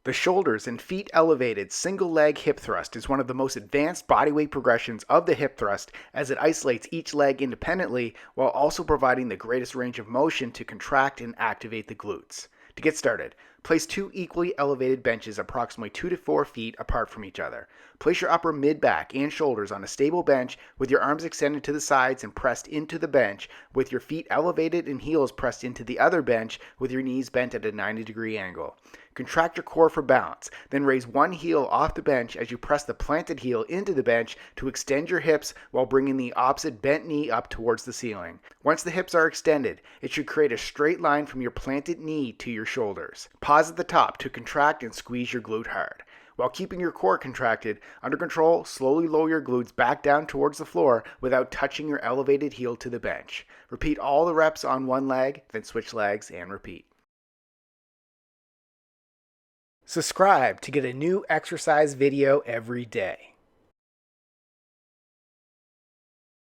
The shoulders and feet elevated single leg hip thrust is one of the most advanced bodyweight progressions of the hip thrust, as it isolates each leg independently while also providing the greatest range of motion to contract and activate the glutes. To get started, place two equally elevated benches approximately 2 to 4 feet apart from each other. Place your upper mid-back and shoulders on a stable bench with your arms extended to the sides and pressed into the bench, with your feet elevated and heels pressed into the other bench with your knees bent at a 90-degree angle. Contract your core for balance, then raise one heel off the bench as you press the planted heel into the bench to extend your hips while bringing the opposite bent knee up towards the ceiling. Once the hips are extended, it should create a straight line from your planted knee to your shoulders. Pause at the top to contract and squeeze your glute hard. While keeping your core contracted, under control, slowly lower your glutes back down towards the floor without touching your elevated heel to the bench. Repeat all the reps on one leg, then switch legs and repeat. Subscribe to get a new exercise video every day.